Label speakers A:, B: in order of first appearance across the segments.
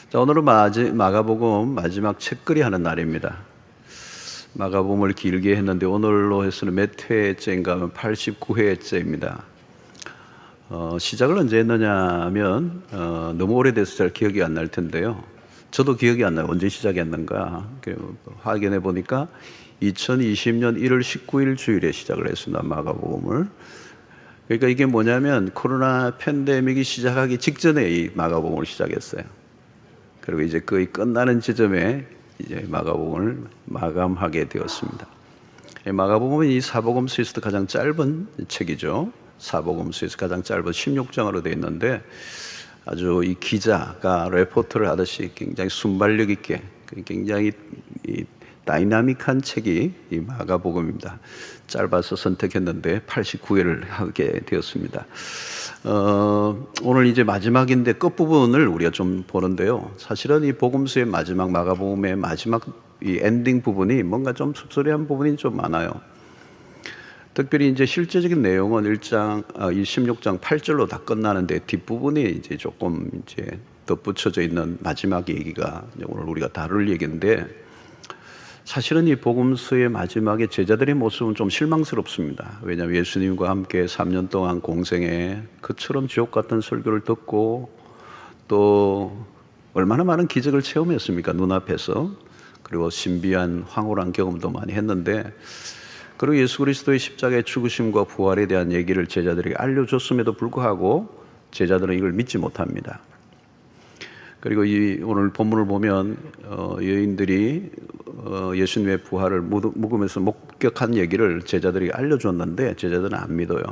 A: 자, 오늘은 마가복음 마지막 책거리 하는 날입니다. 마가복음을 길게 했는데 오늘로 해서는 몇 회째인가 하면 89회째입니다. 시작을 언제 했느냐 하면 너무 오래돼서 잘 기억이 안 날 텐데요. 저도 기억이 안 나요. 언제 시작했는가. 확인해 보니까 2020년 1월 19일 주일에 시작을 했습니다. 마가복음을. 그러니까 이게 뭐냐면 코로나 팬데믹이 시작하기 직전에 이 마가복음을 시작했어요. 그리고 이제 거의 끝나는 지점에 이제 마가복음을 마감하게 되었습니다. 마가복음은 이 사복음서에서도 가장 짧은 책이죠. 사복음서에서 가장 짧은 16장으로 되어 있는데 아주 이 기자가 레포트를 하듯이 굉장히 순발력 있게 굉장히 다이나믹한 책이 이 마가복음입니다. 짧아서 선택했는데 89회를 하게 되었습니다. 오늘 이제 마지막인데 끝부분을 우리가 좀 보는데요. 사실은 이 복음서의 마지막 마가복음의 마지막 이 엔딩 부분이 뭔가 좀 씁쓸한 부분이 좀 많아요. 특별히 이제 실제적인 내용은 이 16장 8절로 다 끝나는데 뒷부분이 이제 조금 이제 덧붙여져 있는 마지막 얘기가 오늘 우리가 다룰 얘기인데 사실은 이 복음서의 마지막에 제자들의 모습은 좀 실망스럽습니다. 왜냐하면 예수님과 함께 3년 동안 공생에 그처럼 지옥 같은 설교를 듣고 또 얼마나 많은 기적을 체험했습니까? 눈앞에서. 그리고 신비한 황홀한 경험도 많이 했는데 그리고 예수 그리스도의 십자가의 죽으심과 부활에 대한 얘기를 제자들에게 알려줬음에도 불구하고 제자들은 이걸 믿지 못합니다. 그리고 오늘 본문을 보면 여인들이 예수님의 부활을 묵으면서 목격한 얘기를 제자들이 알려줬는데 제자들은 안 믿어요.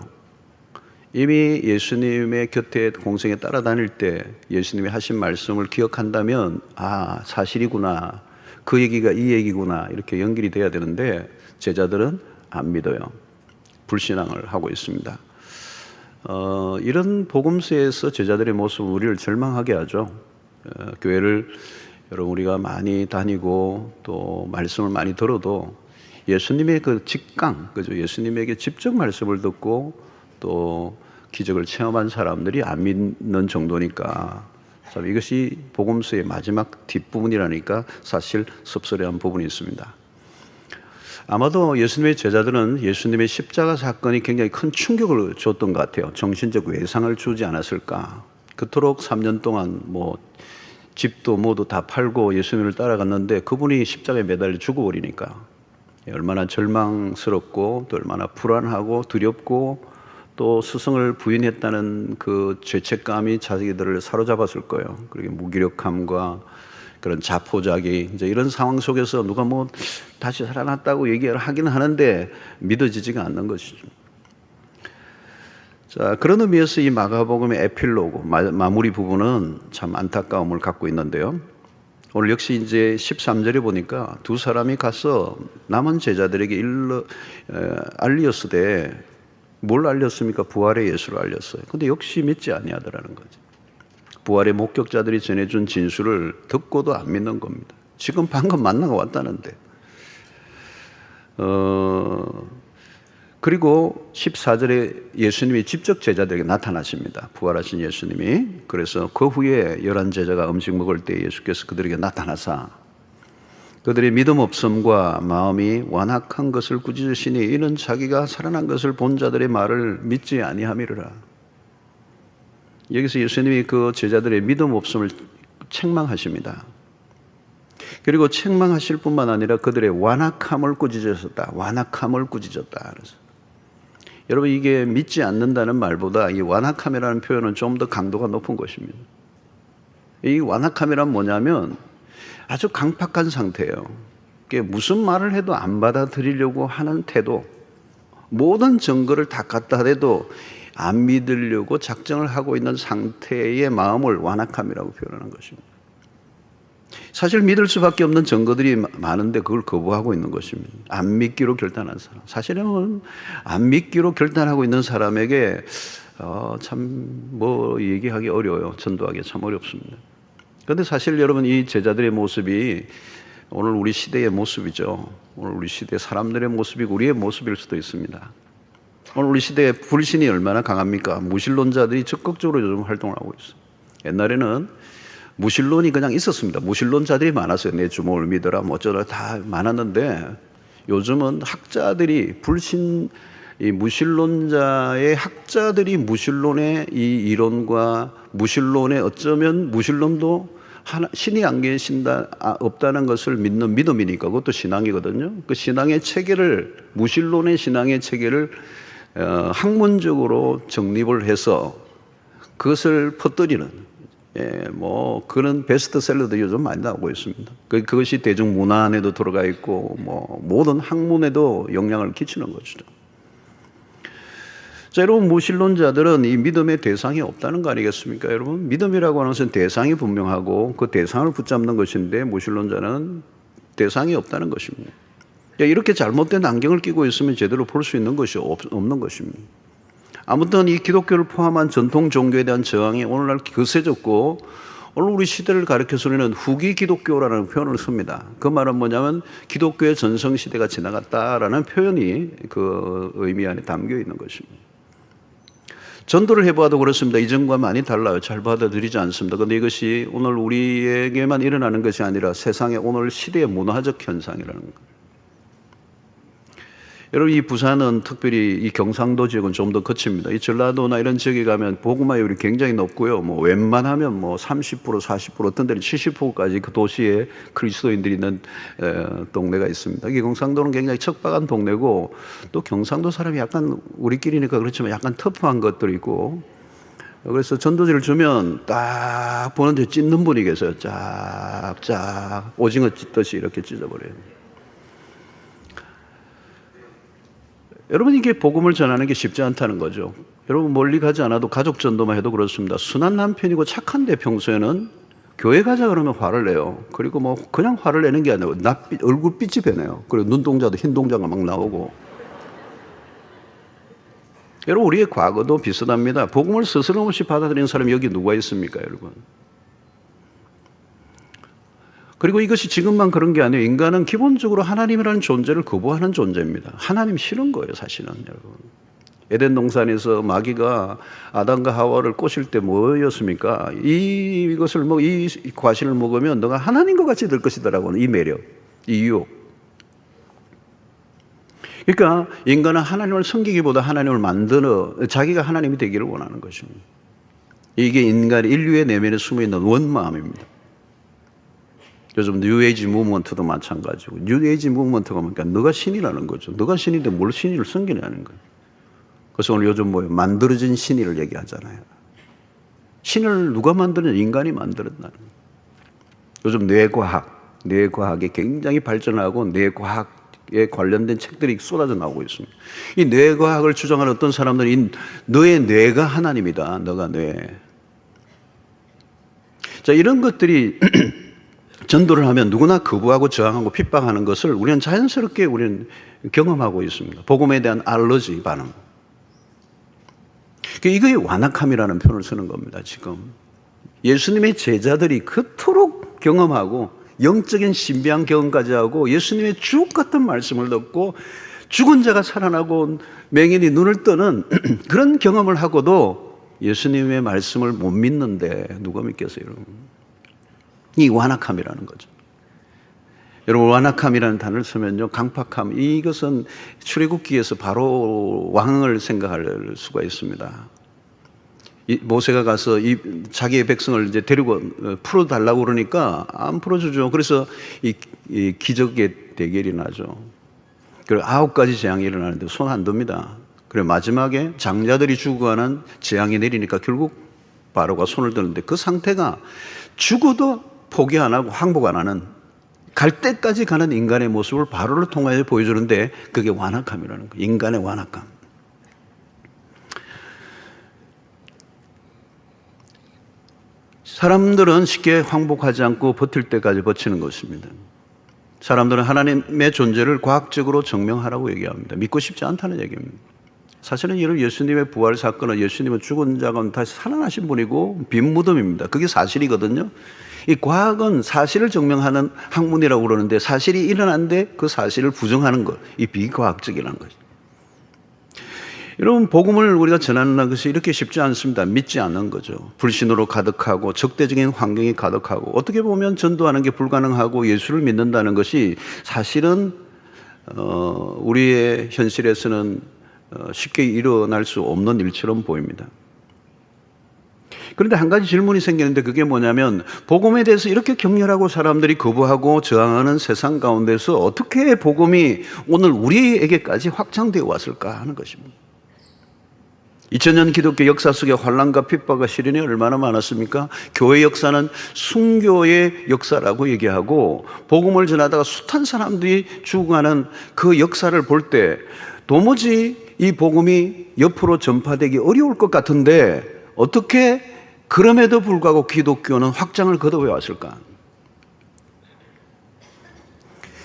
A: 이미 예수님의 곁에 공생에 따라다닐 때 예수님이 하신 말씀을 기억한다면 아 사실이구나, 그 얘기가 이 얘기구나 이렇게 연결이 돼야 되는데 제자들은 안 믿어요. 불신앙을 하고 있습니다. 이런 복음서에서 제자들의 모습은 우리를 절망하게 하죠. 교회를 여러분 우리가 많이 다니고 또 말씀을 많이 들어도 예수님의 그 직강, 그죠? 예수님에게 직접 말씀을 듣고 또 기적을 체험한 사람들이 안 믿는 정도니까 참 이것이 복음서의 마지막 뒷부분이라니까 사실 섭섭한 부분이 있습니다. 아마도 예수님의 제자들은 예수님의 십자가 사건이 굉장히 큰 충격을 줬던 것 같아요. 정신적 외상을 주지 않았을까. 그토록 3년 동안 집도 뭐도 다 팔고 예수님을 따라갔는데 그분이 십자가에 매달려 죽어버리니까 얼마나 절망스럽고 또 얼마나 불안하고 두렵고 또 스승을 부인했다는 그 죄책감이 자기들을 사로잡았을 거예요. 그리고 무기력함과 그런 자포자기 이제 이런 상황 속에서 누가 다시 살아났다고 얘기를 하긴 하는데 믿어지지가 않는 것이죠. 자, 그런 의미에서 이 마가복음의 에필로그, 마무리 부분은 참 안타까움을 갖고 있는데요. 오늘 역시 이제 13절에 보니까 두 사람이 가서 남은 제자들에게 알렸으되 뭘 알렸습니까? 부활의 예수를 알렸어요. 근데 역시 믿지 아니하더라는 거죠. 부활의 목격자들이 전해준 진술을 듣고도 안 믿는 겁니다. 지금 방금 만나고 왔다는데. 그리고 14절에 예수님이 직접 제자들에게 나타나십니다. 부활하신 예수님이. 그래서 그 후에 11제자가 음식 먹을 때 예수께서 그들에게 나타나사 그들의 믿음 없음과 마음이 완악한 것을 꾸짖으시니 이는 자기가 살아난 것을 본 자들의 말을 믿지 아니함이로라. 여기서 예수님이 그 제자들의 믿음 없음을 책망하십니다. 그리고 책망하실 뿐만 아니라 그들의 완악함을 꾸짖으셨다. 완악함을 꾸짖었다. 그래서 여러분 이게 믿지 않는다는 말보다 이 완악함이라는 표현은 좀 더 강도가 높은 것입니다. 이 완악함이란 뭐냐면 아주 강팍한 상태예요. 이게 무슨 말을 해도 안 받아들이려고 하는 태도, 모든 증거를 다 갖다 대도 안 믿으려고 작정을 하고 있는 상태의 마음을 완악함이라고 표현하는 것입니다. 사실 믿을 수밖에 없는 증거들이 많은데 그걸 거부하고 있는 것입니다. 안 믿기로 결단한 사람. 사실은 안 믿기로 결단하고 있는 사람에게 참 얘기하기 어려워요. 전도하기 참 어렵습니다. 그런데 사실 여러분 이 제자들의 모습이 오늘 우리 시대의 모습이죠. 오늘 우리 시대 사람들의 모습이고 우리의 모습일 수도 있습니다. 오늘 우리 시대에 불신이 얼마나 강합니까? 무신론자들이 적극적으로 요즘 활동을 하고 있어요. 옛날에는 무신론이 그냥 있었습니다. 무신론자들이 많았어요. 내 주먹을 믿어라 뭐 어쩌라 다 많았는데 요즘은 학자들이 이 무신론자의 학자들이 무신론의 이 이론과 무신론의 어쩌면 무신론도 신이 안 계신다, 없다는 것을 믿는 믿음이니까 그것도 신앙이거든요. 그 신앙의 체계를, 무신론의 신앙의 체계를 학문적으로 정립을 해서 그것을 퍼뜨리는, 뭐 그런 베스트셀러도 요즘 많이 나오고 있습니다. 그것이 대중문화 안에도 들어가 있고 뭐 모든 학문에도 영향을 끼치는 것이죠. 자, 여러분, 무신론자들은 이 믿음의 대상이 없다는 거 아니겠습니까? 여러분, 믿음이라고 하는 것은 대상이 분명하고 그 대상을 붙잡는 것인데 무신론자는 대상이 없다는 것입니다. 이렇게 잘못된 안경을 끼고 있으면 제대로 볼 수 있는 것이 없는 것입니다. 아무튼 이 기독교를 포함한 전통 종교에 대한 저항이 오늘날 거세졌고 오늘 우리 시대를 가리켜서는 후기 기독교라는 표현을 씁니다. 그 말은 뭐냐면 기독교의 전성시대가 지나갔다라는 표현이 그 의미 안에 담겨 있는 것입니다. 전도를 해봐도 그렇습니다. 이전과 많이 달라요. 잘 받아들이지 않습니다. 그런데 이것이 오늘 우리에게만 일어나는 것이 아니라 세상의 오늘 시대의 문화적 현상이라는 거예요. 여러분, 이 부산은 특별히 이 경상도 지역은 좀 더 거칩니다. 이 전라도나 이런 지역에 가면 복음화율이 굉장히 높고요. 뭐 웬만하면 뭐 30%, 40%, 어떤 데는 70%까지 그 도시에 그리스도인들이 있는 동네가 있습니다. 이 경상도는 굉장히 척박한 동네고 또 경상도 사람이 약간 우리끼리니까 그렇지만 약간 터프한 것들이 있고 그래서 전도지를 주면 딱 보는데 찢는 분이 계세요. 쫙쫙 오징어 찢듯이 이렇게 찢어버려요. 여러분, 이게 복음을 전하는 게 쉽지 않다는 거죠. 여러분, 멀리 가지 않아도 가족 전도만 해도 그렇습니다. 순한 남편이고 착한데 평소에는 교회 가자 그러면 화를 내요. 그리고 뭐 그냥 화를 내는 게 아니라 얼굴빛이 변해요. 그리고 눈동자도 흰 동자가 막 나오고. 여러분, 우리의 과거도 비슷합니다. 복음을 스스럼없이 받아들이는 사람이 여기 누가 있습니까, 여러분? 그리고 이것이 지금만 그런 게 아니에요. 인간은 기본적으로 하나님이라는 존재를 거부하는 존재입니다. 하나님 싫은 거예요, 사실은, 여러분. 에덴 동산에서 마귀가 아담과 하와를 꼬실 때 뭐였습니까? 이것을 이 과실을 먹으면 너가 하나님과 같이 될 것이다라고 이 매력, 이 유혹. 그러니까 인간은 하나님을 섬기기보다 하나님을 만드는 자기가 하나님이 되기를 원하는 것입니다. 이게 인류의 내면에 숨어있는 원마음입니다. 요즘 뉴에이지 무브먼트도 마찬가지고 뉴에이지 무브먼트가 뭐니까 너가 신이라는 거죠. 너가 신인데 뭘 신이를 섬기냐는 거예요. 그래서 오늘 요즘 만들어진 신의를 얘기하잖아요. 신을 누가 만드느냐? 인간이 만들었다는 거예요. 요즘 뇌과학이 굉장히 발전하고 뇌과학에 관련된 책들이 쏟아져 나오고 있습니다. 이 뇌과학을 주장하는 어떤 사람들이 너의 뇌가 하나님이다. 너가 뇌. 자, 이런 것들이 전도를 하면 누구나 거부하고 저항하고 핍박하는 것을 우리는 자연스럽게 우리는 경험하고 있습니다. 복음에 대한 알러지 반응. 이거의 완악함이라는 표현을 쓰는 겁니다. 지금 예수님의 제자들이 그토록 경험하고 영적인 신비한 경험까지 하고 예수님의 주옥 같은 말씀을 듣고 죽은 자가 살아나고 맹인이 눈을 뜨는 그런 경험을 하고도 예수님의 말씀을 못 믿는데 누가 믿겠어요, 여러분? 이 완악함이라는 거죠. 여러분, 완악함이라는 단어를 쓰면요, 강팍함, 이것은 출애굽기에서 바로 왕을 생각할 수가 있습니다. 모세가 가서 자기의 백성을 이제 데리고 풀어달라고 그러니까 안 풀어주죠. 그래서 이 기적의 대결이 나죠. 그리고 9가지 재앙이 일어나는데 손 안 듭니다. 그리고 마지막에 장자들이 죽어가는 재앙이 내리니까 결국 바로가 손을 드는데 그 상태가 죽어도 포기 안 하고 항복 안 하는 갈 때까지 가는 인간의 모습을 바로를 통하여 보여주는데 그게 완악함이라는 거예요. 인간의 완악함. 사람들은 쉽게 항복하지 않고 버틸 때까지 버티는 것입니다. 사람들은 하나님의 존재를 과학적으로 증명하라고 얘기합니다. 믿고 싶지 않다는 얘기입니다. 사실은 이런 예수님의 부활 사건은 예수님은 죽은 자가 다시 살아나신 분이고 빈 무덤입니다. 그게 사실이거든요. 이 과학은 사실을 증명하는 학문이라고 그러는데 사실이 일어났는데 그 사실을 부정하는 것, 이 비과학적이라는 거죠. 여러분, 복음을 우리가 전하는 것이 이렇게 쉽지 않습니다. 믿지 않는 거죠. 불신으로 가득하고 적대적인 환경이 가득하고, 어떻게 보면 전도하는 게 불가능하고 예수를 믿는다는 것이 사실은 우리의 현실에서는 쉽게 일어날 수 없는 일처럼 보입니다. 그런데 한 가지 질문이 생기는데, 그게 뭐냐면, 복음에 대해서 이렇게 격렬하고 사람들이 거부하고 저항하는 세상 가운데서 어떻게 복음이 오늘 우리에게까지 확장되어 왔을까 하는 것입니다. 2000년 기독교 역사 속에 환난과 핍박과 시련이 얼마나 많았습니까? 교회 역사는 순교의 역사라고 얘기하고, 복음을 전하다가 숱한 사람들이 죽어가는 그 역사를 볼 때 도무지 이 복음이 옆으로 전파되기 어려울 것 같은데, 어떻게 그럼에도 불구하고 기독교는 확장을 거듭해 왔을까?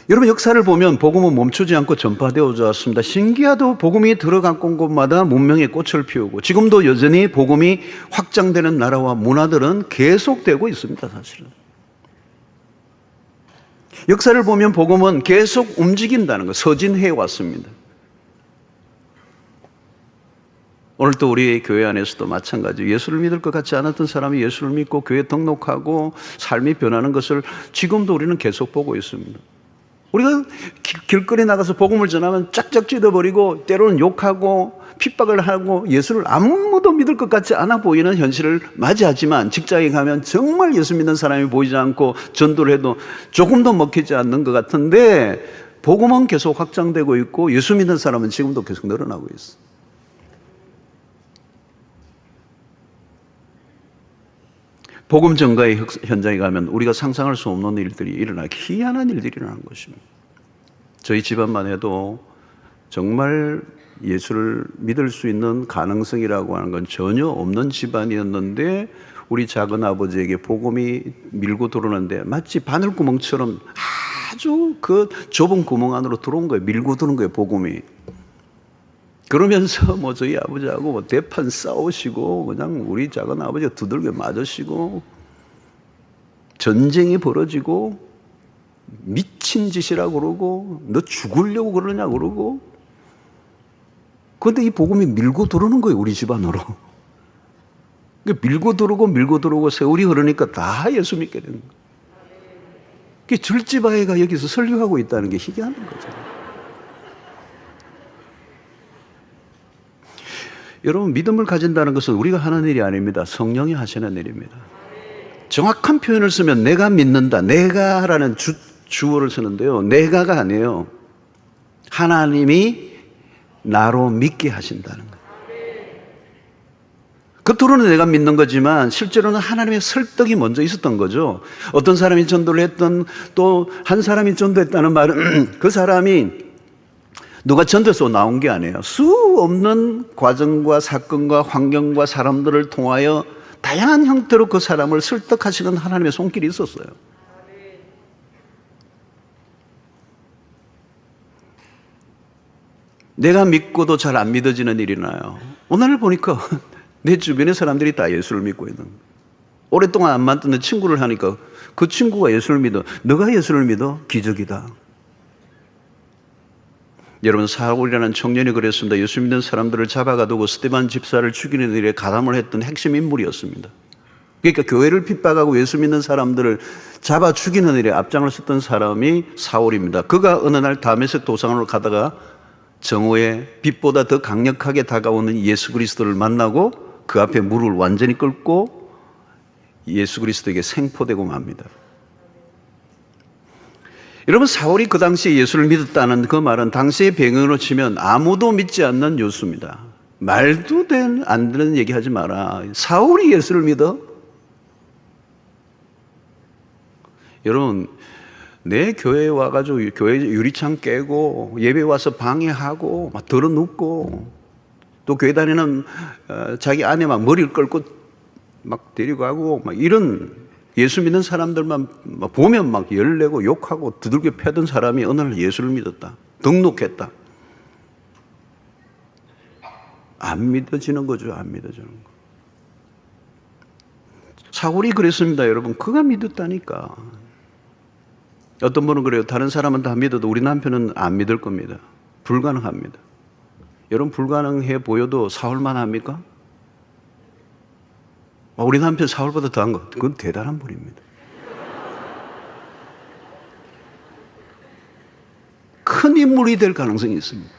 A: 여러분, 역사를 보면 복음은 멈추지 않고 전파되어 왔습니다. 신기하도 복음이 들어간 곳마다 문명의 꽃을 피우고, 지금도 여전히 복음이 확장되는 나라와 문화들은 계속되고 있습니다. 사실은 역사를 보면 복음은 계속 움직인다는 것, 서진해 왔습니다. 오늘 또 우리 교회 안에서도 마찬가지, 예수를 믿을 것 같지 않았던 사람이 예수를 믿고 교회에 등록하고 삶이 변하는 것을 지금도 우리는 계속 보고 있습니다. 우리가 길거리에 나가서 복음을 전하면 짝짝 찢어버리고, 때로는 욕하고 핍박을 하고 예수를 아무도 믿을 것 같지 않아 보이는 현실을 맞이하지만, 직장에 가면 정말 예수 믿는 사람이 보이지 않고 전도를 해도 조금도 먹히지 않는 것 같은데, 복음은 계속 확장되고 있고 예수 믿는 사람은 지금도 계속 늘어나고 있어. 복음 전가의 현장에 가면 우리가 상상할 수 없는 일들이 일어나고, 희한한 일들이 일어나는 것입니다. 저희 집안만 해도 정말 예수를 믿을 수 있는 가능성이라고 하는 건 전혀 없는 집안이었는데, 우리 작은 아버지에게 복음이 밀고 들어오는데 마치 바늘구멍처럼 아주 그 좁은 구멍 안으로 들어온 거예요. 밀고 드는 거예요, 복음이. 그러면서 저희 아버지하고 대판 싸우시고, 그냥 우리 작은 아버지가 두들겨 맞으시고, 전쟁이 벌어지고, 미친 짓이라고 그러고, 너 죽으려고 그러냐 그러고. 그런데 이 복음이 밀고 들어오는 거예요, 우리 집안으로. 밀고 들어오고 세월이 흐르니까 다 예수 믿게 되는 거예요. 절지바이가 여기서 설교하고 있다는 게 희귀한 거죠. 여러분, 믿음을 가진다는 것은 우리가 하는 일이 아닙니다. 성령이 하시는 일입니다. 정확한 표현을 쓰면 내가 믿는다, 내가라는 주어를 쓰는데요, 내가가 아니에요. 하나님이 나로 믿게 하신다는 거예요. 겉으로는 내가 믿는 거지만 실제로는 하나님의 설득이 먼저 있었던 거죠. 어떤 사람이 전도를 했던, 또 한 사람이 전도했다는 말은 그 사람이 누가 전도해서 나온 게 아니에요. 수 없는 과정과 사건과 환경과 사람들을 통하여 다양한 형태로 그 사람을 설득하시는 하나님의 손길이 있었어요. 내가 믿고도 잘 안 믿어지는 일이 나요. 오늘 보니까 내 주변의 사람들이 다 예수를 믿고 있는 거예요. 오랫동안 안 만났던 친구를 하니까 그 친구가 예수를 믿어. 너가 예수를 믿어? 기적이다. 여러분, 사울이라는 청년이 그랬습니다. 예수 믿는 사람들을 잡아가두고 스데반 집사를 죽이는 일에 가담을 했던 핵심 인물이었습니다. 그러니까 교회를 핍박하고 예수 믿는 사람들을 잡아 죽이는 일에 앞장을 섰던 사람이 사울입니다. 그가 어느 날 다메섹 도상으로 가다가 정오에 빛보다 더 강력하게 다가오는 예수 그리스도를 만나고 그 앞에 무릎을 완전히 꿇고 예수 그리스도에게 생포되고 맙니다. 여러분, 사울이 그 당시에 예수를 믿었다는 그 말은 당시의 배경으로 치면 아무도 믿지 않는 뉴스입니다. 말도 안 되는 얘기 하지 마라. 사울이 예수를 믿어? 여러분, 내 교회에 와가지고 교회 유리창 깨고 예배 와서 방해하고 막 들어눕고, 또 교회 다니는 자기 아내 막 머리를 끌고 막 데리고 가고 막 이런 예수 믿는 사람들만 보면 막 열내고 욕하고 두들겨 패던 사람이 어느 날 예수를 믿었다. 등록했다. 안 믿어지는 거죠. 안 믿어지는 거. 사울이 그랬습니다, 여러분. 그가 믿었다니까. 어떤 분은 그래요. 다른 사람은 다 믿어도 우리 남편은 안 믿을 겁니다. 불가능합니다. 여러분 불가능해 보여도 사울만 합니까? 우리 남편 사울보다 더한 것, 그건 대단한 분입니다. 큰 인물이 될 가능성이 있습니다.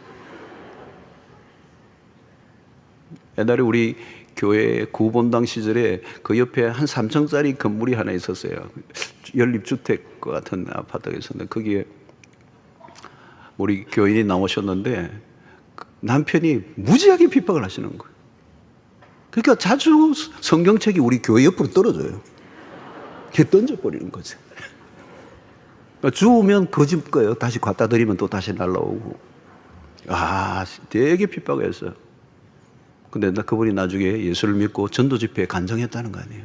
A: 옛날에 우리 교회 구본당 시절에 그 옆에 한 3층짜리 건물이 하나 있었어요. 연립주택 같은 아파트가 있었는데 거기에 우리 교인이 나오셨는데 남편이 무지하게 핍박을 하시는 거예요. 그러니까 자주 성경책이 우리 교회 옆으로 떨어져요. 이렇게 던져버리는 거죠. 주우면 거짓 거예요. 다시 갖다 드리면 또 다시 날라오고. 되게 핍박을 했어요. 근데 그분이 나중에 예수를 믿고 전도 집회에 간증했다는 거 아니에요.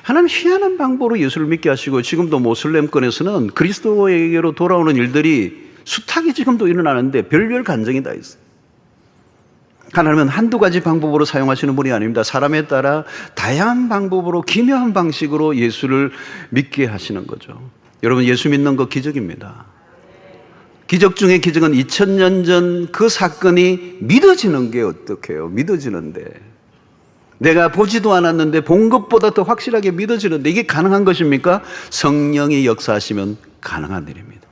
A: 하나님 희한한 방법으로 예수를 믿게 하시고 지금도 모슬렘권에서는 그리스도에게로 돌아오는 일들이 숱하게 지금도 일어나는데 별별 간증이 다 있어요. 하나님은 한두 가지 방법으로 사용하시는 분이 아닙니다. 사람에 따라 다양한 방법으로 기묘한 방식으로 예수를 믿게 하시는 거죠. 여러분 예수 믿는 거 기적입니다. 기적 중에 기적은 2000년 전 그 사건이 믿어지는 게 어떡해요? 믿어지는데 내가 보지도 않았는데 본 것보다 더 확실하게 믿어지는데 이게 가능한 것입니까? 성령이 역사하시면 가능한 일입니다.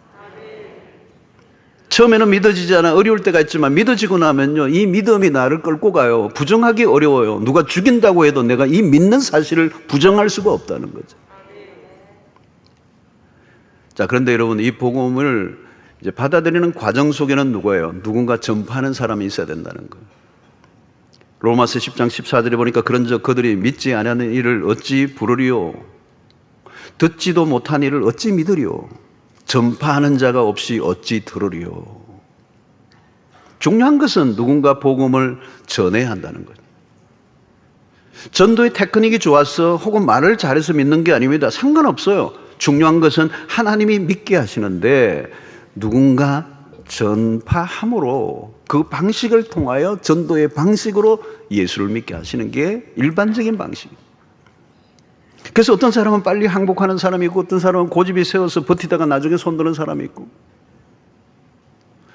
A: 처음에는 믿어지지 않아 어려울 때가 있지만 믿어지고 나면요 이 믿음이 나를 끌고 가요. 부정하기 어려워요. 누가 죽인다고 해도 내가 이 믿는 사실을 부정할 수가 없다는 거죠. 자, 그런데 여러분 이 복음을 이제 받아들이는 과정 속에는 누구예요? 누군가 전파하는 사람이 있어야 된다는 거예요. 로마서 10장 14절에 보니까 그런즉 그들이 믿지 않는 일을 어찌 부르리요? 듣지도 못한 일을 어찌 믿으리요? 전파하는 자가 없이 어찌 들으리요? 중요한 것은 누군가 복음을 전해야 한다는 거예요. 전도의 테크닉이 좋아서 혹은 말을 잘해서 믿는 게 아닙니다. 상관없어요. 중요한 것은 하나님이 믿게 하시는데 누군가 전파함으로 그 방식을 통하여 전도의 방식으로 예수를 믿게 하시는 게 일반적인 방식입니다. 그래서 어떤 사람은 빨리 항복하는 사람이 있고 어떤 사람은 고집이 세워서 버티다가 나중에 손드는 사람이 있고,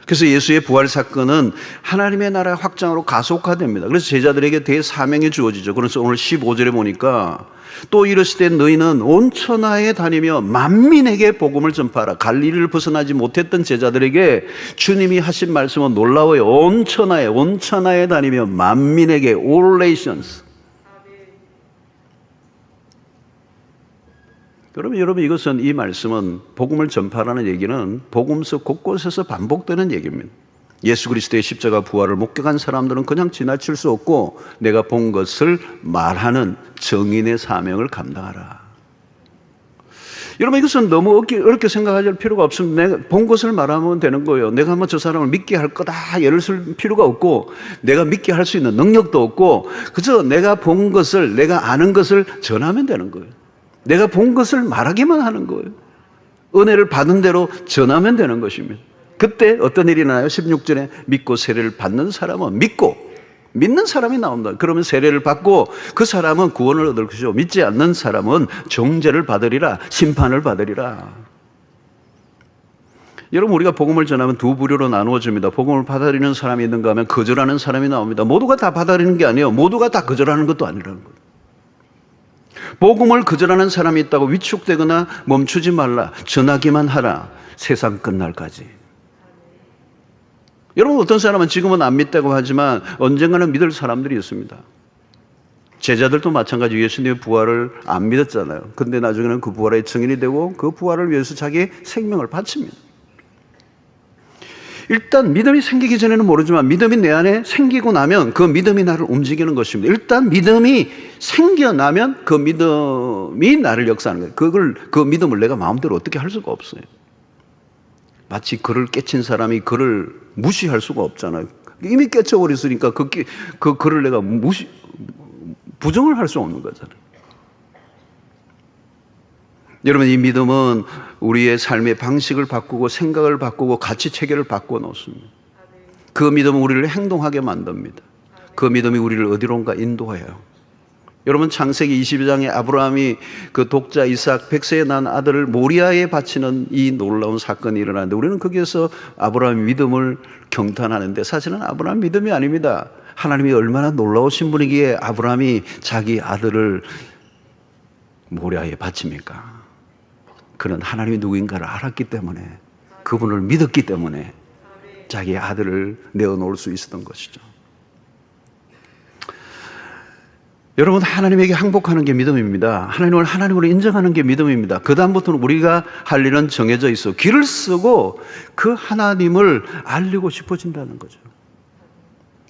A: 그래서 예수의 부활 사건은 하나님의 나라 확장으로 가속화됩니다. 그래서 제자들에게 대사명이 주어지죠. 그래서 오늘 15절에 보니까 또 이르시되 너희는 온 천하에 다니며 만민에게 복음을 전파하라. 갈릴리를 벗어나지 못했던 제자들에게 주님이 하신 말씀은 놀라워요. 온 천하에 다니며 만민에게 all nations. 여러분 이것은 이 말씀은 복음을 전파하라는 얘기는 복음서 곳곳에서 반복되는 얘기입니다. 예수 그리스도의 십자가 부활을 목격한 사람들은 그냥 지나칠 수 없고 내가 본 것을 말하는 증인의 사명을 감당하라. 여러분 이것은 너무 어렵게 생각할 필요가 없습니다. 내가 본 것을 말하면 되는 거예요. 내가 뭐 저 사람을 믿게 할 거다 예를 쓸 필요가 없고 내가 믿게 할 수 있는 능력도 없고 그저 내가 본 것을 내가 아는 것을 전하면 되는 거예요. 내가 본 것을 말하기만 하는 거예요. 은혜를 받은 대로 전하면 되는 것입니다. 그때 어떤 일이 나요? 16절에 믿고 세례를 받는 사람은 믿는 사람이 나온다. 그러면 세례를 받고 그 사람은 구원을 얻을 것이고 믿지 않는 사람은 정죄를 받으리라, 심판을 받으리라. 여러분 우리가 복음을 전하면 두 부류로 나누어집니다. 복음을 받아들이는 사람이 있는가 하면 거절하는 사람이 나옵니다. 모두가 다 받아들이는 게 아니에요. 모두가 다 거절하는 것도 아니라는 거예요. 복음을 거절하는 사람이 있다고 위축되거나 멈추지 말라. 전하기만 하라. 세상 끝날까지. 여러분 어떤 사람은 지금은 안 믿다고 하지만 언젠가는 믿을 사람들이 있습니다. 제자들도 마찬가지. 예수님의 부활을 안 믿었잖아요. 근데 나중에는 그 부활의 증인이 되고 그 부활을 위해서 자기의 생명을 바칩니다. 일단 믿음이 생기기 전에는 모르지만 믿음이 내 안에 생기고 나면 그 믿음이 나를 움직이는 것입니다. 일단 믿음이 생겨나면 그 믿음이 나를 역사하는 거예요. 그 믿음을 내가 마음대로 어떻게 할 수가 없어요. 마치 글을 깨친 사람이 글을 무시할 수가 없잖아요. 이미 깨쳐버렸으니까 그 글을 내가 부정을 할 수 없는 거잖아요. 여러분 이 믿음은 우리의 삶의 방식을 바꾸고 생각을 바꾸고 가치 체계를 바꾸어 놓습니다. 그 믿음은 우리를 행동하게 만듭니다. 그 믿음이 우리를 어디론가 인도해요. 여러분 창세기 22장에 아브라함이 그 독자 이삭 100세에 난 아들을 모리아에 바치는 이 놀라운 사건이 일어나는데 우리는 거기에서 아브라함의 믿음을 경탄하는데 사실은 아브라함 믿음이 아닙니다. 하나님이 얼마나 놀라우신 분이기에 아브라함이 자기 아들을 모리아에 바칩니까? 그는 하나님이 누구인가를 알았기 때문에, 그분을 믿었기 때문에 자기 아들을 내어놓을 수 있었던 것이죠. 여러분, 하나님에게 항복하는 게 믿음입니다. 하나님을 하나님으로 인정하는 게 믿음입니다. 그 다음부터는 우리가 할 일은 정해져 있어. 길을 쓰고 그 하나님을 알리고 싶어진다는 거죠.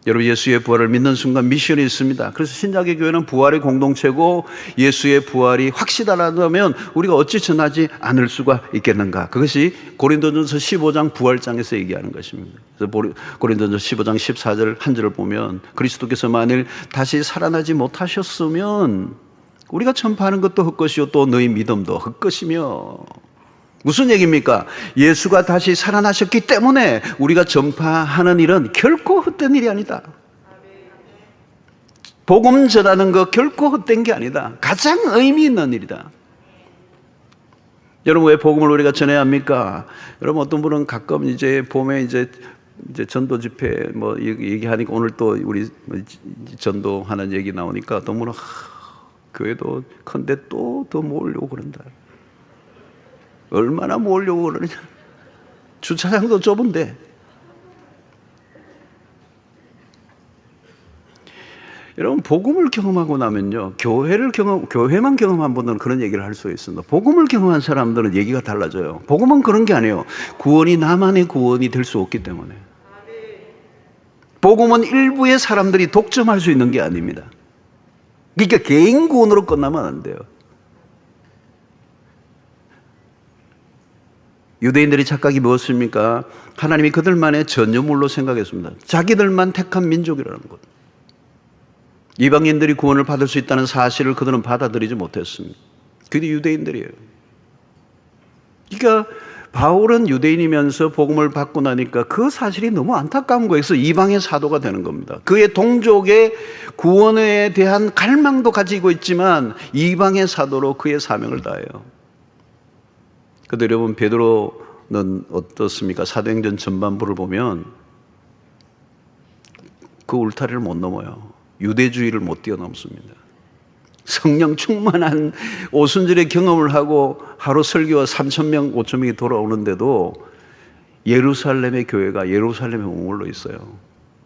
A: 여러분, 예수의 부활을 믿는 순간 미션이 있습니다. 그래서 신약의 교회는 부활의 공동체고 고예수의 부활이 확실하다면 우리가 어찌 전하지 않을 수가 있겠는가. 그것이 고린도전서 15장 부활장에서 얘기하는 것입니다. 그래서 고린도전서 15장 14절 한 절을 보면 그리스도께서 만일 다시 살아나지 못하셨으면 우리가 전파하는 것도 헛것이요 또 너희 믿음도 헛것이며. 무슨 얘기입니까? 예수가 다시 살아나셨기 때문에 우리가 전파하는 일은 결코 헛된 일이 아니다. 복음 전하는 거 결코 헛된 게 아니다. 가장 의미 있는 일이다. 여러분, 왜 복음을 우리가 전해야 합니까? 여러분, 어떤 분은 가끔 이제 봄에 이제 전도 집회 뭐 얘기하니까 오늘 또 우리 전도하는 얘기 나오니까 어떤 분은 교회도 큰데 또 더 모으려고 그런다. 얼마나 모으려고 그러느냐. 주차장도 좁은데. 여러분, 복음을 경험하고 나면요, 교회만 경험한 분들은 그런 얘기를 할 수 있습니다. 복음을 경험한 사람들은 얘기가 달라져요. 복음은 그런 게 아니에요. 구원이 나만의 구원이 될 수 없기 때문에. 복음은 일부의 사람들이 독점할 수 있는 게 아닙니다. 그러니까 개인 구원으로 끝나면 안 돼요. 유대인들의 착각이 무엇입니까? 하나님이 그들만의 전유물로 생각했습니다. 자기들만 택한 민족이라는 것. 이방인들이 구원을 받을 수 있다는 사실을 그들은 받아들이지 못했습니다. 그게 유대인들이에요. 그러니까 바울은 유대인이면서 복음을 받고 나니까 그 사실이 너무 안타까운 거에서 이방의 사도가 되는 겁니다. 그의 동족의 구원에 대한 갈망도 가지고 있지만 이방의 사도로 그의 사명을 다해요. 근데 여러분, 베드로는 어떻습니까? 사도행전 전반부를 보면 그 울타리를 못 넘어요. 유대주의를 못 뛰어넘습니다. 성령 충만한 오순절의 경험을 하고 하루 설교와 3,000명, 5,000명이 돌아오는데도 예루살렘의 교회가 예루살렘에 머물러 있어요.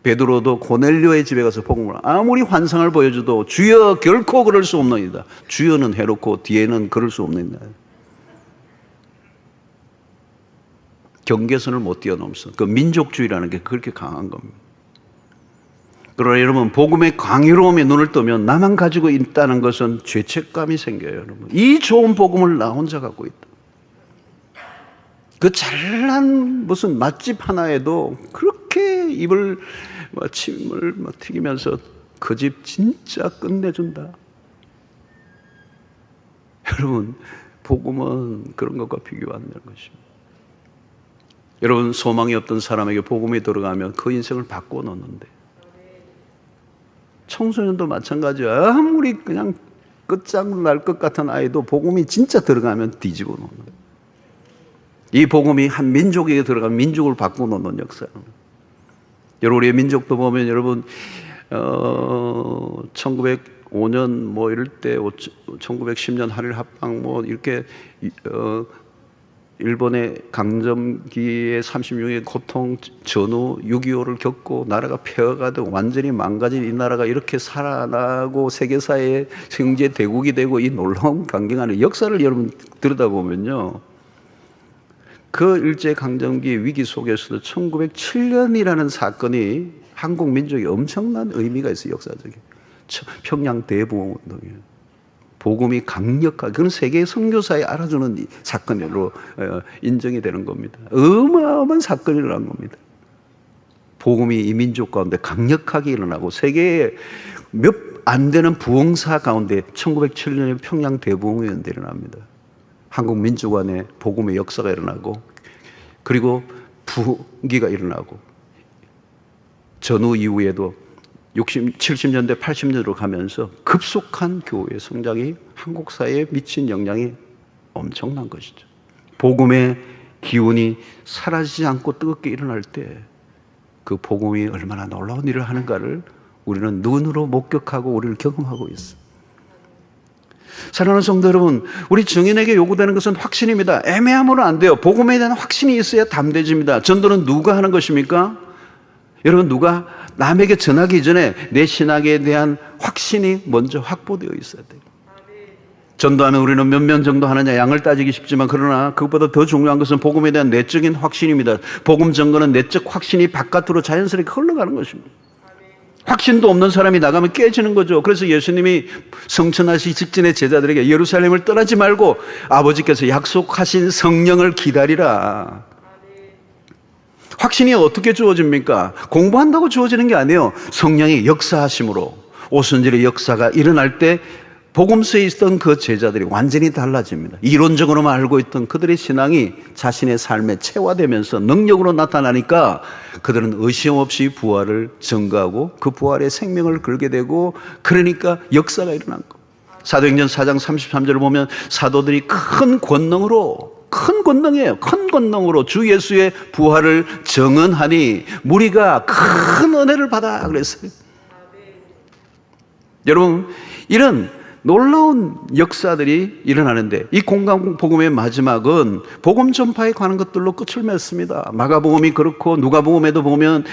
A: 베드로도 고넬료의 집에 가서 복음을 아무리 환상을 보여줘도 주여 결코 그럴 수 없느니라. 주여는 해놓고 뒤에는 그럴 수 없느니라. 경계선을 못 뛰어넘어. 그 민족주의라는 게 그렇게 강한 겁니다. 그러나 여러분, 복음의 광유로움에 눈을 뜨면 나만 가지고 있다는 것은 죄책감이 생겨요. 여러분, 이 좋은 복음을 나 혼자 갖고 있다. 그 잘난 무슨 맛집 하나에도 그렇게 입을 침을 튀기면서 그 집 진짜 끝내준다. 여러분, 복음은 그런 것과 비교가 안 되는 것입니다. 여러분, 소망이 없던 사람에게 복음이 들어가면 그 인생을 바꿔 놓는데, 청소년도 마찬가지예요. 아무리 그냥 끝장날 것 같은 아이도 복음이 진짜 들어가면 뒤집어 놓는 거예요. 이 복음이 한 민족에게 들어가면 민족을 바꿔 놓는 역사입니다. 여러분, 우리의 민족도 보면 여러분 1905년 뭐 이럴 때 1910년 한일 합방 뭐 이렇게 일본의 강점기의 36의 고통, 전후, 6.25를 겪고 나라가 폐허가되고 완전히 망가진 이 나라가 이렇게 살아나고 세계사의 경제 대국이 되고 이 놀라운 강경한 역사를 여러분 들여다보면요, 그 일제강점기 위기 속에서도 1907년이라는 사건이 한국 민족에 엄청난 의미가 있어요. 역사적인 평양 대부흥운동이에요. 복음이 강력하게, 그건 세계 선교사에 알아주는 사건으로 인정이 되는 겁니다. 어마어마한 사건이 일어난 겁니다. 복음이 이 민족 가운데 강력하게 일어나고 세계에 몇 안 되는 부흥사 가운데 1907년에 평양 대부흥운동이 일어납니다. 한국 민족 안에 복음의 역사가 일어나고, 그리고 부흥기가 일어나고, 전후 이후에도 70년대, 80년대로 가면서 급속한 교회 성장이 한국 사회에 미친 영향이 엄청난 것이죠. 복음의 기운이 사라지지 않고 뜨겁게 일어날 때 그 복음이 얼마나 놀라운 일을 하는가를 우리는 눈으로 목격하고 우리를 경험하고 있습니다. 사랑하는 성도 여러분, 우리 증인에게 요구되는 것은 확신입니다. 애매함으로 안 돼요. 복음에 대한 확신이 있어야 담대집니다. 전도는 누가 하는 것입니까? 여러분, 누가 남에게 전하기 전에 내 신학에 대한 확신이 먼저 확보되어 있어야 돼요. 전도하면 우리는 몇 명 정도 하느냐 양을 따지기 쉽지만, 그러나 그것보다 더 중요한 것은 복음에 대한 내적인 확신입니다. 복음 전거는 내적 확신이 바깥으로 자연스럽게 흘러가는 것입니다. 확신도 없는 사람이 나가면 깨지는 거죠. 그래서 예수님이 성천하시기 직전에 제자들에게 예루살렘을 떠나지 말고 아버지께서 약속하신 성령을 기다리라. 확신이 어떻게 주어집니까? 공부한다고 주어지는 게 아니에요. 성령의 역사하심으로 오순절의 역사가 일어날 때 복음서에 있던 그 제자들이 완전히 달라집니다. 이론적으로만 알고 있던 그들의 신앙이 자신의 삶에 체화되면서 능력으로 나타나니까 그들은 의심 없이 부활을 증거하고 그 부활의 생명을 걸게 되고, 그러니까 역사가 일어난 거. 사도행전 4장 33절을 보면 사도들이 큰 권능으로, 큰 권능이에요. 큰 권능으로 주 예수의 부활을 증언하니 무리가 큰 은혜를 받아 그랬어요. 여러분, 이런 놀라운 역사들이 일어나는데 이 공간복음의 마지막은 복음 전파에 관한 것들로 끝을 맺습니다. 마가복음이 그렇고 누가복음에도 보면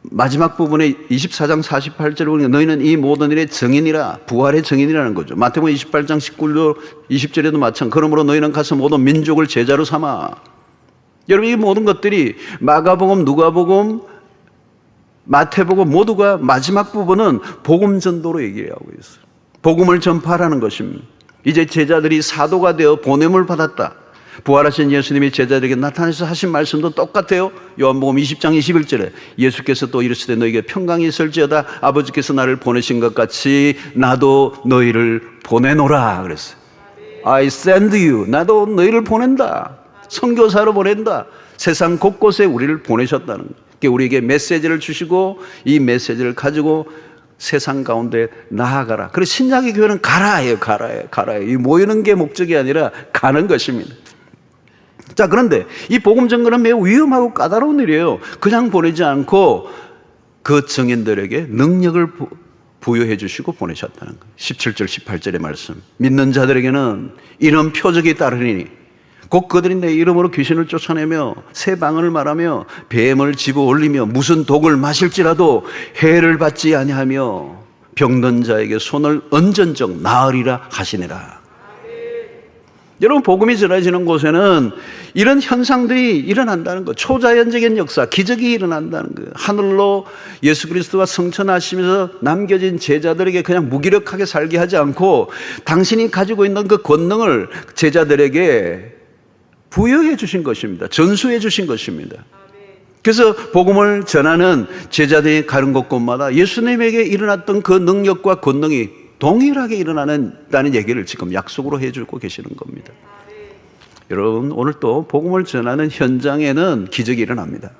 A: 마지막 부분에 24장 48절을 보니까 너희는 이 모든 일의 증인이라, 부활의 증인이라는 거죠. 마태복음 28장 19절 20절에도 마찬가지. 그러므로 너희는 가서 모든 민족을 제자로 삼아. 여러분, 이 모든 것들이 마가복음, 누가복음, 마태복음 모두가 마지막 부분은 복음 전도로 얘기하고 있어요. 복음을 전파하라는 것입니다. 이제 제자들이 사도가 되어 보냄을 받았다. 부활하신 예수님이 제자들에게 나타나서 하신 말씀도 똑같아요. 요한복음 20장 21절에 예수께서 또 이르시되 너희에게 평강이 있을지어다. 아버지께서 나를 보내신 것 같이 나도 너희를 보내노라 그랬어요. I send you. 나도 너희를 보낸다. 선교사로 보낸다. 세상 곳곳에 우리를 보내셨다는 거예요. 우리에게 메시지를 주시고 이 메시지를 가지고 세상 가운데 나아가라. 그래서 신약의 교회는 가라예요. 가라예요. 이 모이는 게 목적이 아니라 가는 것입니다. 자, 그런데 이 복음 전거는 매우 위험하고 까다로운 일이에요. 그냥 보내지 않고 그 증인들에게 능력을 부여해 주시고 보내셨다는 거예요. 17절 18절의 말씀. 믿는 자들에게는 이런 표적이 따르리니 곧 그들이 내 이름으로 귀신을 쫓아내며 새 방언을 말하며 뱀을 집어 올리며 무슨 독을 마실지라도 해를 받지 아니하며 병든 자에게 손을 얹은 적 나으리라 하시니라. 여러분, 복음이 전해지는 곳에는 이런 현상들이 일어난다는 거, 초자연적인 역사, 기적이 일어난다는 거예요. 하늘로 예수 그리스도가 승천하시면서 남겨진 제자들에게 그냥 무기력하게 살게 하지 않고 당신이 가지고 있는 그 권능을 제자들에게 부여해 주신 것입니다. 전수해 주신 것입니다. 그래서 복음을 전하는 제자들이 가는 곳곳마다 예수님에게 일어났던 그 능력과 권능이 동일하게 일어나는다는 얘기를 지금 약속으로 해주고 계시는 겁니다. 여러분, 오늘 또 복음을 전하는 현장에는 기적이 일어납니다.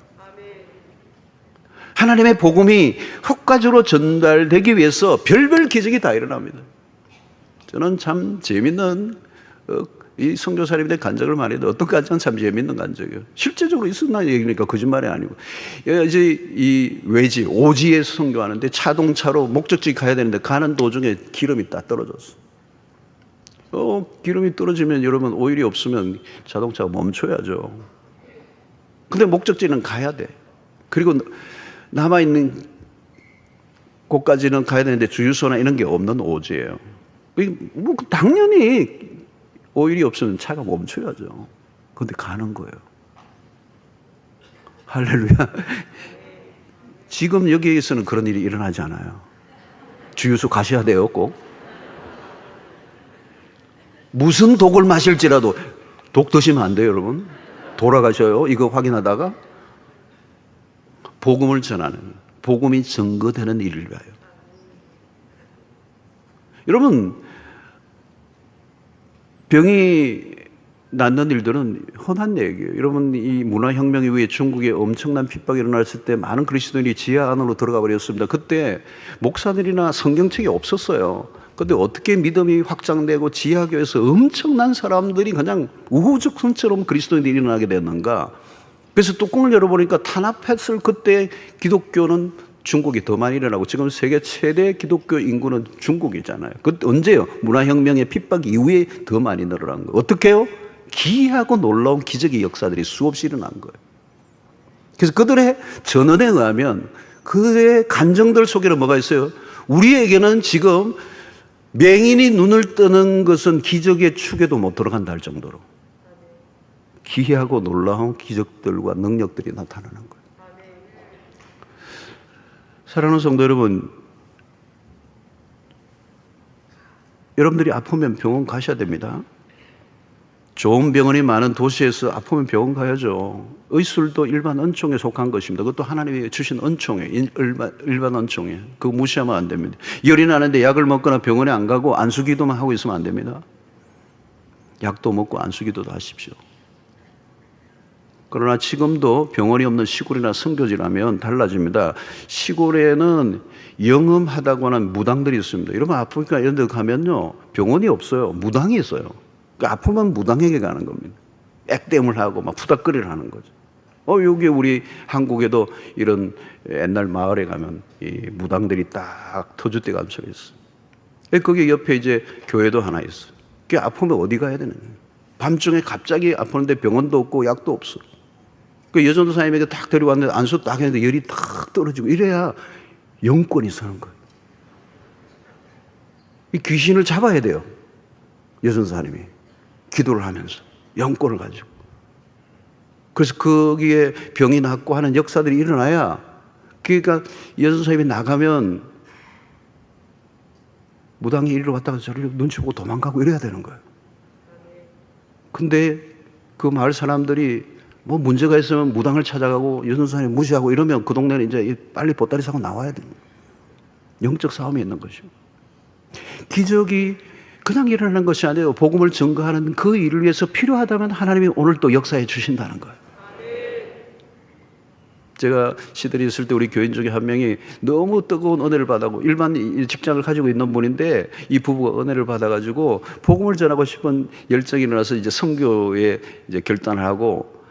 A: 하나님의 복음이 효과적으로 전달되기 위해서 별별 기적이 다 일어납니다. 저는 참 재밌는 이 선교사님들 간증을 많이 해도 어떤 간증은 참 재밌는 간증이에요. 실제적으로 있었나 얘기니까 거짓말이 아니고, 이제 이 외지 오지에서 선교하는데 자동차로 목적지 가야 되는데 가는 도중에 기름이 딱 떨어졌어. 기름이 떨어지면 여러분 오일이 없으면 자동차가 멈춰야죠. 근데 목적지는 가야 돼. 그리고 남아 있는 곳까지는 가야 되는데 주유소나 이런 게 없는 오지예요. 뭐 당연히 오일이 없으면 차가 멈춰야죠. 그런데 가는 거예요. 할렐루야. 지금 여기에서는 그런 일이 일어나지 않아요. 주유소 가셔야 돼요, 꼭. 무슨 독을 마실지라도 독 드시면 안 돼요, 여러분. 돌아가셔요. 이거 확인하다가 복음을 전하는, 복음이 증거되는 일을 위하여. 여러분, 병이 낳는 일들은 흔한 얘기예요. 여러분, 이 문화혁명 이후에 중국에 엄청난 핍박이 일어났을 때 많은 그리스도인이 지하 안으로 들어가 버렸습니다. 그때 목사들이나 성경책이 없었어요. 근데 어떻게 믿음이 확장되고 지하교에서 엄청난 사람들이 그냥 우후죽순처럼 그리스도인들이 일어나게 됐는가? 그래서 뚜껑을 열어보니까 탄압했을 그때 기독교는 중국이 더 많이 일어나고 지금 세계 최대 기독교 인구는 중국이잖아요. 그때 언제요? 문화혁명의 핍박 이후에 더 많이 늘어난 거예요. 어떻게 해요? 기이하고 놀라운 기적의 역사들이 수없이 일어난 거예요. 그래서 그들의 전언에 의하면 그들의 간정들 속에는 뭐가 있어요? 우리에게는 지금 맹인이 눈을 뜨는 것은 기적의 축에도 못 들어간다 할 정도로 기이하고 놀라운 기적들과 능력들이 나타나는 거예요. 사랑하는 성도 여러분, 여러분들이 아프면 병원 가셔야 됩니다. 좋은 병원이 많은 도시에서 아프면 병원 가야죠. 의술도 일반 은총에 속한 것입니다. 그것도 하나님이 주신 은총이에요. 일반 은총이에요. 그거 무시하면 안 됩니다. 열이 나는데 약을 먹거나 병원에 안 가고 안수기도만 하고 있으면 안 됩니다. 약도 먹고 안수기도도 하십시오. 그러나 지금도 병원이 없는 시골이나 선교지라면 달라집니다. 시골에는 영험하다고 하는 무당들이 있습니다. 여러분, 아프리카 이런 데 가면요, 병원이 없어요. 무당이 있어요. 그러니까 아프면 무당에게 가는 겁니다. 액땜을 하고 막 푸닥거리를 하는 거죠. 여기 우리 한국에도 이런 옛날 마을에 가면 이 무당들이 딱 터줏대 감춰 있어요. 거기 옆에 이제 교회도 하나 있어요. 그게 아프면 어디 가야 되는 거예요? 밤중에 갑자기 아프는데 병원도 없고 약도 없어. 그 여전도사님에게 딱 데려왔는데 안수 딱 했는데 열이 딱 떨어지고 이래야 영권이 서는 거예요. 이 귀신을 잡아야 돼요. 여전도사님이 기도를 하면서 영권을 가지고. 그래서 거기에 병이 낫고 하는 역사들이 일어나야, 그러니까 여전도사님이 나가면 무당이 이리로 왔다가 저리로 눈치 보고 도망가고 이래야 되는 거예요. 근데 그 마을 사람들이 뭐 문제가 있으면 무당을 찾아가고 여전도사님 무시하고 이러면 그 동네는 이제 빨리 보따리 사고 나와야 됩니다. 영적 싸움이 있는 것이죠. 기적이 그냥 일어나는 것이 아니에요. 복음을 증거하는 그 일을 위해서 필요하다면 하나님이 오늘 또 역사해 주신다는 거예요. 제가 시들이 있을 때 우리 교인 중에 한 명이 너무 뜨거운 은혜를 받아고, 일반 직장을 가지고 있는 분인데 이 부부가 은혜를 받아가지고 복음을 전하고 싶은 열정이 일어나서 이제 선교에 이제 결단을 하고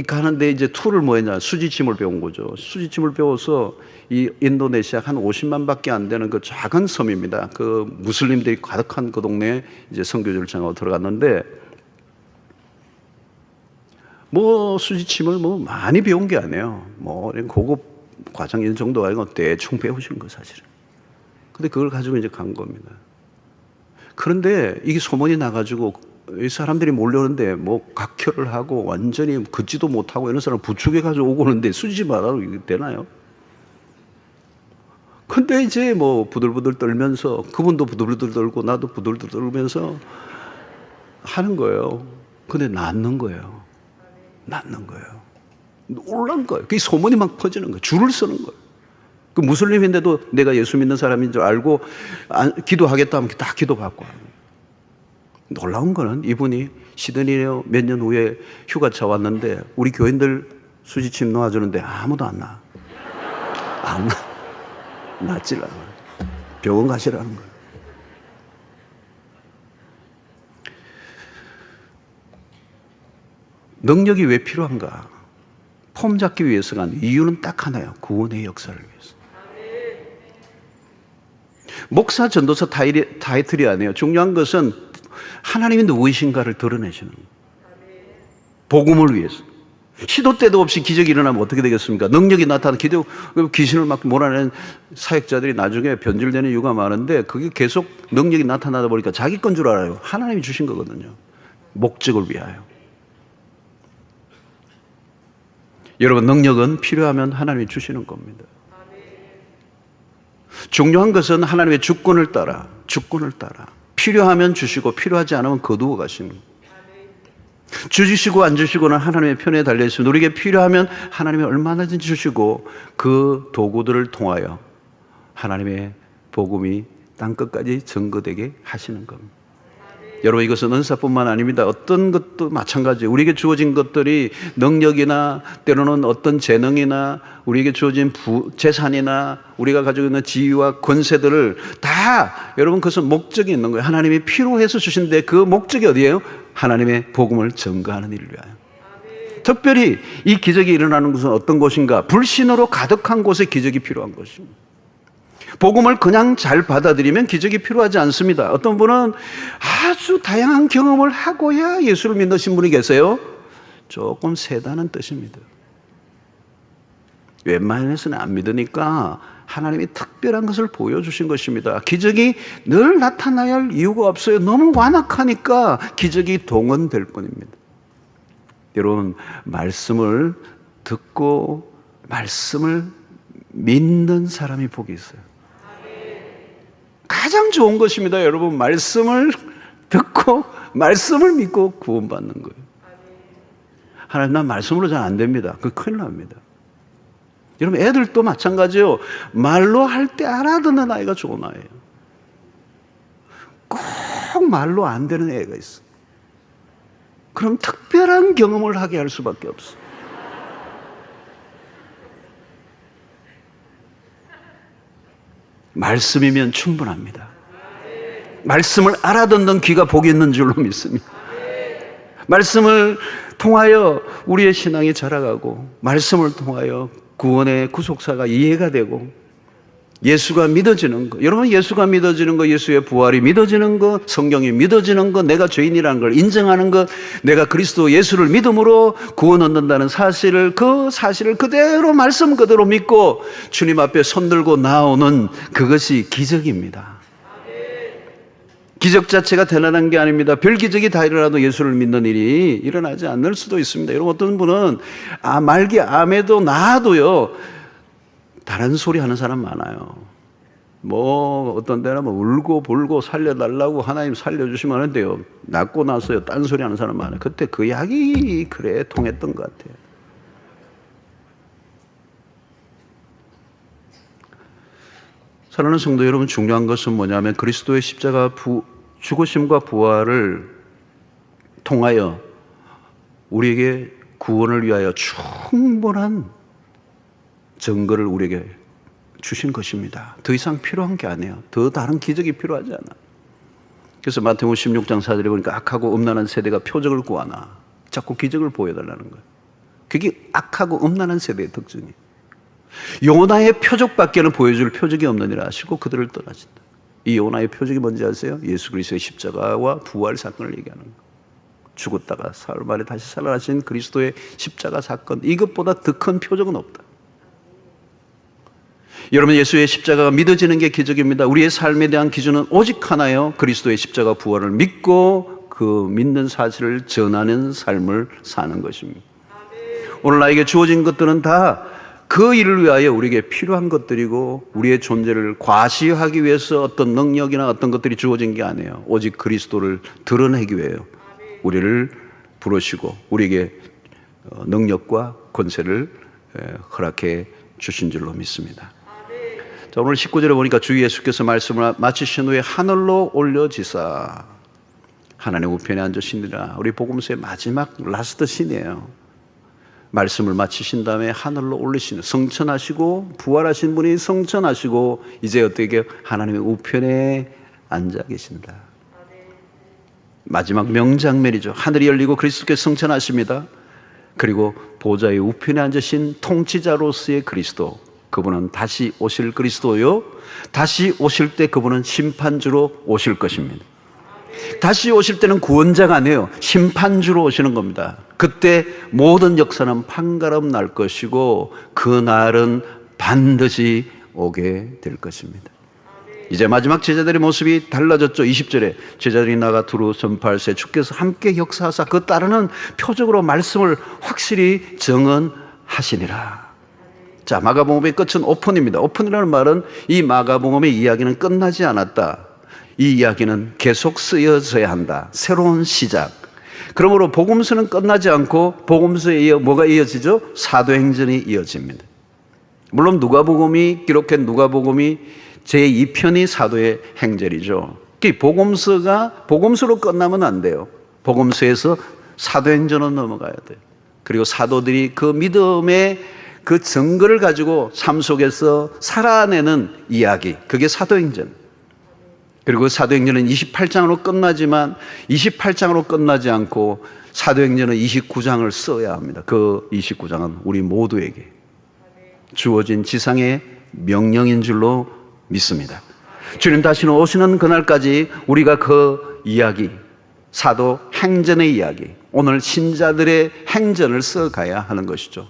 A: 가는데 이제 툴을 뭐 했냐, 수지침을 배운 거죠. 수지침을 배워서 이 인도네시아 한 50만 밖에 안 되는 그 작은 섬입니다. 그 무슬림들이 가득한 그 동네에 이제 선교지를 정하고 들어갔는데, 뭐 수지침을 뭐 많이 배운 게 아니에요. 뭐 고급 과정 정도가 아니고 대충 배우신 거 사실은. 근데 그걸 가지고 이제 간 겁니다. 그런데 이게 소문이 나가지고 이 사람들이 몰려오는데 뭐 각혈을 하고 완전히 걷지도 못하고 이런 사람 부축해가지고 오고 오는데 수지침 안 하고 이게 되나요? 근데 이제 뭐 부들부들 떨면서, 그분도 부들부들 떨고 나도 부들부들 떨면서 하는 거예요. 근데 낫는 거예요. 낫는 거예요. 놀란 거예요. 그게 소문이 막 퍼지는 거예요. 줄을 서는 거예요. 그 무슬림인데도 내가 예수 믿는 사람인 줄 알고 기도하겠다 하면 딱 기도받고 하는 거예요. 놀라운 거는 이분이 시드니에 몇 년 후에 휴가차 왔는데 우리 교인들 수지침 놓아주는데 아무도 안 나. 안 나. 낫질 않아. 병원 가시라는 거예요. 능력이 왜 필요한가? 폼 잡기 위해서가 아니라 이유는 딱 하나예요. 구원의 역사를 위해서. 목사, 전도사 타이틀이 아니에요. 중요한 것은 하나님이 누구이신가를 드러내시는 거예요. 복음을 위해서. 시도 때도 없이 기적이 일어나면 어떻게 되겠습니까? 능력이 나타나는 기적, 귀신을 막 몰아내는 사역자들이 나중에 변질되는 이유가 많은데, 그게 계속 능력이 나타나다 보니까 자기 건 줄 알아요. 하나님이 주신 거거든요. 목적을 위하여. 여러분, 능력은 필요하면 하나님이 주시는 겁니다. 중요한 것은 하나님의 주권을 따라 필요하면 주시고 필요하지 않으면 거두어 가시는 거예요. 주시고 안 주시고는 하나님의 편에 달려 있습니다. 우리에게 필요하면 하나님이 얼마나든지 주시고 그 도구들을 통하여 하나님의 복음이 땅끝까지 증거되게 하시는 겁니다. 여러분, 이것은 은사뿐만 아닙니다. 어떤 것도 마찬가지예요. 우리에게 주어진 것들이 능력이나 때로는 어떤 재능이나 우리에게 주어진 재산이나 우리가 가지고 있는 지위와 권세들을 다, 여러분, 그것은 목적이 있는 거예요. 하나님이 필요해서 주신데 그 목적이 어디예요? 하나님의 복음을 전가하는 일을 위하여. 특별히 이 기적이 일어나는 곳은 어떤 곳인가? 불신으로 가득한 곳에 기적이 필요한 것입니다. 복음을 그냥 잘 받아들이면 기적이 필요하지 않습니다. 어떤 분은 아주 다양한 경험을 하고야 예수를 믿으신 분이 계세요. 조금 세다는 뜻입니다. 웬만해서는 안 믿으니까 하나님이 특별한 것을 보여주신 것입니다. 기적이 늘 나타나야 할 이유가 없어요. 너무 완악하니까 기적이 동원될 뿐입니다. 여러분, 말씀을 듣고 말씀을 믿는 사람이 복이 있어요. 가장 좋은 것입니다. 여러분, 말씀을 듣고 말씀을 믿고 구원받는 거예요. 하나님, 난 말씀으로 잘 안 됩니다. 그거 큰일 납니다. 여러분, 애들도 마찬가지예요. 말로 할 때 알아듣는 아이가 좋은 아이예요. 꼭 말로 안 되는 애가 있어. 그럼 특별한 경험을 하게 할 수밖에 없어. 말씀이면 충분합니다. 말씀을 알아듣는 귀가 복이 있는 줄로 믿습니다. 말씀을 통하여 우리의 신앙이 자라가고, 말씀을 통하여 구원의 구속사가 이해가 되고, 예수가 믿어지는 것, 여러분, 예수가 믿어지는 것, 예수의 부활이 믿어지는 것, 성경이 믿어지는 것, 내가 죄인이라는 걸 인정하는 것, 내가 그리스도 예수를 믿음으로 구원 얻는다는 사실을, 그 사실을 그대로 말씀 그대로 믿고 주님 앞에 손들고 나오는 그것이 기적입니다. 기적 자체가 대단한 게 아닙니다. 별 기적이 다 일어나도 예수를 믿는 일이 일어나지 않을 수도 있습니다. 여러분, 어떤 분은 말기 암에도 나아도요 다른 소리 하는 사람 많아요. 어떤 데는 울고 불고 살려달라고, 하나님 살려주시면 하는데요, 낫고 나서요 딴 소리 하는 사람 많아요. 그때 그 약이 그래 통했던 것 같아요. 사랑하는 성도 여러분, 중요한 것은 뭐냐면 그리스도의 십자가 죽으심과 부활을 통하여 우리에게 구원을 위하여 충분한 증거를 우리에게 주신 것입니다. 더 이상 필요한 게 아니에요. 더 다른 기적이 필요하지 않아. 그래서 마태복음 16장 4절에 보니까 악하고 음란한 세대가 표적을 구하나, 자꾸 기적을 보여달라는 거예요. 그게 악하고 음란한 세대의 특징이에요. 요나의 표적밖에는 보여줄 표적이 없느니라 하시고 그들을 떠나신다. 이 요나의 표적이 뭔지 아세요? 예수 그리스도의 십자가와 부활 사건을 얘기하는 거예요. 죽었다가 사흘 만에 다시 살아나신 그리스도의 십자가 사건, 이것보다 더 큰 표적은 없다. 여러분, 예수의 십자가가 믿어지는 게 기적입니다. 우리의 삶에 대한 기준은 오직 하나예요. 그리스도의 십자가 부활을 믿고 그 믿는 사실을 전하는 삶을 사는 것입니다. 오늘 나에게 주어진 것들은 다 그 일을 위하여 우리에게 필요한 것들이고, 우리의 존재를 과시하기 위해서 어떤 능력이나 어떤 것들이 주어진 게 아니에요. 오직 그리스도를 드러내기 위해요. 우리를 부르시고 우리에게 능력과 권세를 허락해 주신 줄로 믿습니다. 자, 오늘 19절에 보니까 주 예수께서 말씀을 마치신 후에 하늘로 올려지사 하나님 우편에 앉으시니라. 우리 복음서의 마지막 라스트 신이에요. 말씀을 마치신 다음에 하늘로 올리시는, 성천하시고 부활하신 분이 성천하시고 이제 어떻게 하나님의 우편에 앉아 계신다. 마지막 명장면이죠. 하늘이 열리고 그리스도께서 성천하십니다. 그리고 보좌의 우편에 앉으신 통치자로서의 그리스도, 그분은 다시 오실 그리스도요, 다시 오실 때 그분은 심판주로 오실 것입니다. 다시 오실 때는 구원자가 아니에요. 심판주로 오시는 겁니다. 그때 모든 역사는 판가름 날 것이고 그날은 반드시 오게 될 것입니다. 이제 마지막 제자들의 모습이 달라졌죠. 20절에 제자들이 나가 두루 전파할세 주께서 함께 역사하사 그 따르는 표적으로 말씀을 확실히 증언하시니라. 자, 마가복음의 끝은 오픈입니다. 오픈이라는 말은 이 마가복음의 이야기는 끝나지 않았다. 이 이야기는 계속 쓰여져야 한다. 새로운 시작. 그러므로 복음서는 끝나지 않고 복음서에 이어 뭐가 이어지죠? 사도행전이 이어집니다. 물론 누가복음이 기록한 누가복음이 제2편이 사도의 행전이죠. 특히 복음서로 끝나면 안 돼요. 복음서에서 사도행전으로 넘어가야 돼요. 그리고 사도들이 그 믿음의 그 증거를 가지고 삶 속에서 살아내는 이야기, 그게 사도행전. 그리고 사도행전은 28장으로 끝나지만 28장으로 끝나지 않고 사도행전은 29장을 써야 합니다. 그 29장은 우리 모두에게 주어진 지상의 명령인 줄로 믿습니다. 주님 다시는 오시는 그날까지 우리가 그 이야기, 사도 행전의 이야기, 오늘 신자들의 행전을 써가야 하는 것이죠.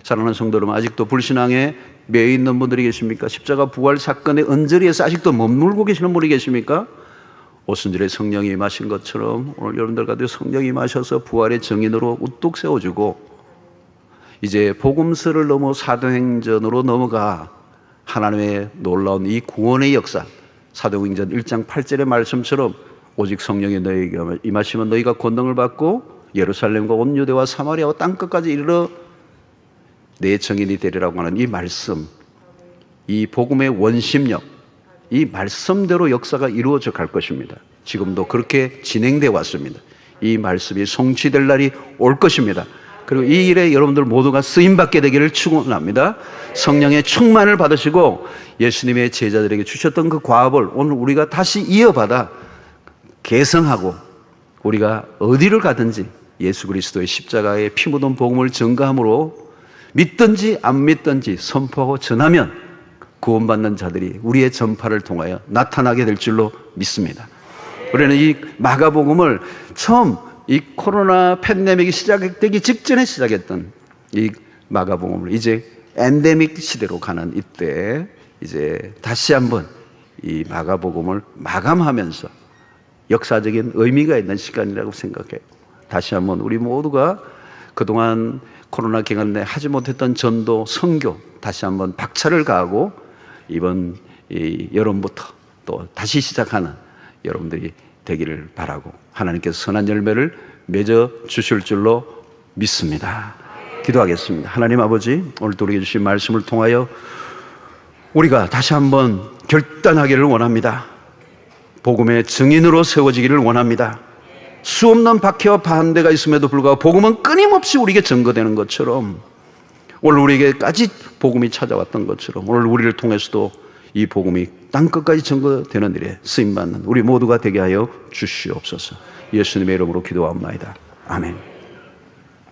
A: 사랑하는 성도 여러분, 아직도 불신앙에 매여 있는 분들이 계십니까? 십자가 부활 사건의 언저리에서 아직도 머물고 계시는 분이 계십니까? 오순절에 성령이 임하신 것처럼 오늘 여러분들 가운데 성령이 임하셔서 부활의 증인으로 우뚝 세워주고 이제 복음서를 넘어 사도행전으로 넘어가 하나님의 놀라운 이 구원의 역사, 사도행전 1장 8절의 말씀처럼 오직 성령이 너희에게 임하시면 너희가 권능을 받고 예루살렘과 온 유대와 사마리아와 땅끝까지 이르러 내 증인이 되리라고 하는 이 말씀, 이 복음의 원심력, 이 말씀대로 역사가 이루어져 갈 것입니다. 지금도 그렇게 진행되어 왔습니다. 이 말씀이 성취될 날이 올 것입니다. 그리고 이 일에 여러분들 모두가 쓰임받게 되기를 축원합니다. 성령의 충만을 받으시고 예수님의 제자들에게 주셨던 그 과업을 오늘 우리가 다시 이어받아 개성하고 우리가 어디를 가든지 예수 그리스도의 십자가의 피 묻은 복음을 증거함으로 믿든지 안 믿든지 선포하고 전하면 구원받는 자들이 우리의 전파를 통하여 나타나게 될 줄로 믿습니다. 우리는 이 마가복음을 처음 이 코로나 팬데믹이 시작되기 직전에 시작했던 이 마가복음을 이제 엔데믹 시대로 가는 이때 이제 다시 한번 이 마가복음을 마감하면서 역사적인 의미가 있는 시간이라고 생각해요. 다시 한번 우리 모두가 그동안 코로나 기간 내에 하지 못했던 전도, 선교 다시 한번 박차를 가하고 이번 이 여름부터 또 다시 시작하는 여러분들이 되기를 바라고 하나님께서 선한 열매를 맺어 주실 줄로 믿습니다. 기도하겠습니다. 하나님 아버지, 오늘도 우리에게 주신 말씀을 통하여 우리가 다시 한번 결단하기를 원합니다. 복음의 증인으로 세워지기를 원합니다. 수없는 박해와 반대가 있음에도 불구하고 복음은 끊임없이 우리에게 증거되는 것처럼 오늘 우리에게까지 복음이 찾아왔던 것처럼 오늘 우리를 통해서도 이 복음이 땅끝까지 증거되는 일에 쓰임받는 우리 모두가 되게 하여 주시옵소서. 예수님의 이름으로 기도합니다. 아멘.